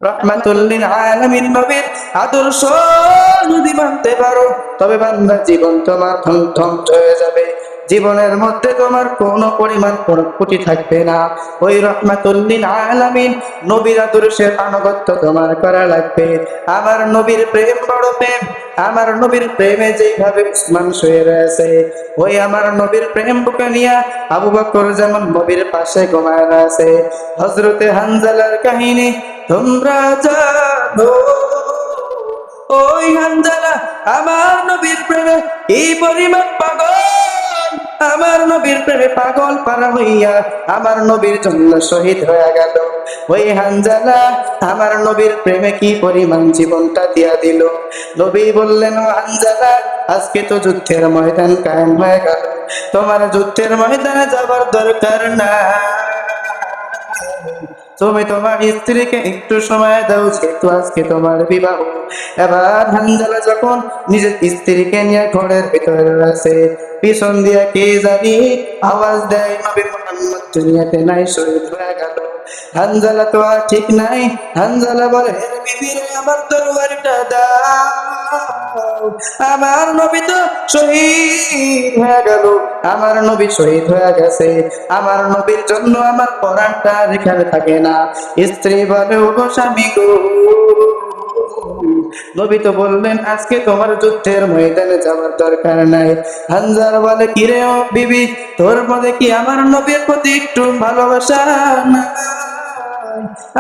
রাহমাতুল লিল আলামিন নবীর আদর্শ যদি মানতে পারো তবে বান্দা জীবন তোমার ধ্বংস হয়ে যাবে, জীবনের মধ্যে তোমার কোনো পরিমাণ কোনো ত্রুটি থাকবে না। ওই রাহমাতুল লিল আলামিন নবীর আদর্শের আনুগত্য তোমার করা লাগবে। আমার নবীর প্রেম বড় প্রেম, আমার নবীর প্রেমে যেভাবে উসমান শুয়ে রয়েছে, ওই আমার নবীর প্রেম বুকে নিয়ে আবু বকর যেমন নবীর পাশে ঘুমায় আছে। হযরতে হানজালার কাহিনী তোমরা জানো, ওই হানজালা আমার নবীর প্রেমে কি পরিমাণ পাগল, আমার নবীর প্রেমে পাগল পারা হইয়া আমার নবীর জন্য শহীদ হয়ে গেল। ওই হানজালা আমার নবীর প্রেমে কি পরিমাণ জীবনটা দিয়া দিল। নবী বললেন, ও হানজালা, আজকে তো যুদ্ধের ময়দান কায়েম হয়ে গেল, তোমার যুদ্ধের ময়দানে যাবার দরকার না, তুমি তোমার স্ত্রীকে একটু সময় দাও, যেহেতু আজকে তোমার বিবাহ। এবার হানজালা যখন নিজের স্ত্রীকে নিয়ে ঘরের ভিতরে আছে, পিছন দিয়ে কে জানি আওয়াজ দেয়, নবী মুহাম্মদ দুনিয়াতে নাই, শহীদ হয়ে গেল। হানজালা তো আর ঠিক নাই, হানজালা বলে, হে বিবি রে, আমার তরবারিটা দাও, আমার নবী তো শহীদ হয়ে গেল, আমার নবী শহীদ হয়ে গেছে, আমার নবীর জন্য আমার পরাণটা এখানে থাকে না। স্ত্রী বলে, ও গো স্বামী গো, নবী তো বললেন আজকে তোমার যুদ্ধের ময়দানে যাওয়ার দরকার নাই। হানজালা বলে, কিরে ও বিবি, তোর মধ্যে কি আমার নবীর প্রতি একটু ভালোবাসা নাই?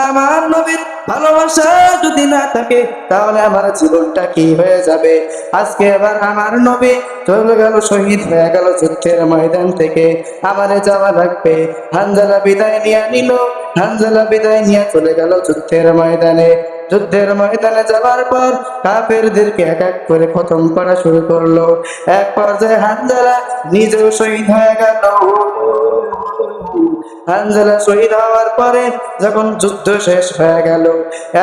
আমার নবীর ভালোবাসা যদি না থাকে তাহলে আমার জীবনটা কি হয়ে যাবে। আজকে এবার আমার নবী চলে গেল, শহীদ হয়ে গেল যুদ্ধের ময়দান থেকে, আমারে যাওয়া লাগবে। হানজালা বিদায় নিয়ে নিল, হানজালা বিদায় নিয়ে চলে গেল যুদ্ধের ময়দানে। যুদ্ধের ময়দানে যাওয়ার পর কাফেরদেরকে এক এক করে খতম করা শুরু করলো। এক পর্যায়ে হানজালা নিজেও শহীদ হয়ে গেল। হানজালা শহীদ হওয়ার পরে যখন যুদ্ধ শেষ হয়ে গেল,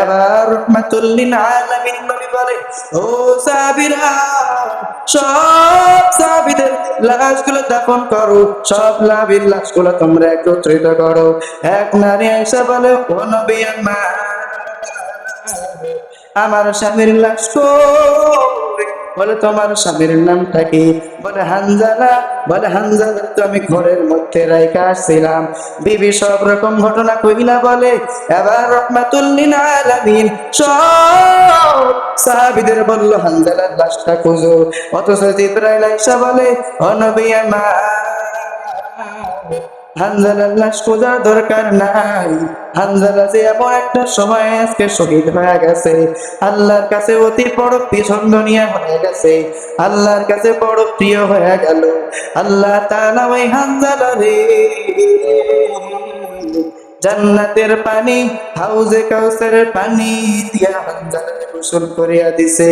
এবার রাহমাতুল লিল আলামিন নবী বলে, ও সাহাবীরা, সব সাহাবীদের লাশগুলো দাফন করো, সব নবীর লাশগুলো তোমরা একত্রিত করো। এক নারী আয়েশা বলে, ও নবী আমার স্বামীর লাশ কই? বলে, তোমার স্বামীর নামটা কি? বলে, হানজালা। বলে, হানজালা তো আমি ঘরের মধ্যে রাইখা আসছিলাম। বিবি সব রকম ঘটনা কইলা বলে। এবার রাহমাতুল লিল আলামিন সব সাহাবীদের বলল, হানজালার লাশটা খুঁজো। অথচ জিবরাইল আইসা বলে, ও নবী আমার, হানজালার লাশ খোঁজার দরকার নাই, হানজালা যে এমন একটা সময় আজকে শহীদ হয়ে গেছে, আল্লাহর কাছে অতি বড় পছন্দনীয় হয়ে গেছে, আল্লাহর কাছে বড় প্রিয় হয়ে গেল। আল্লাহ তাআলা ওই হানজালারে জান্নাতের পানি, হাউজে কাউসারের পানি দিয়া হানজালারে গোসল করিয়া দিছে।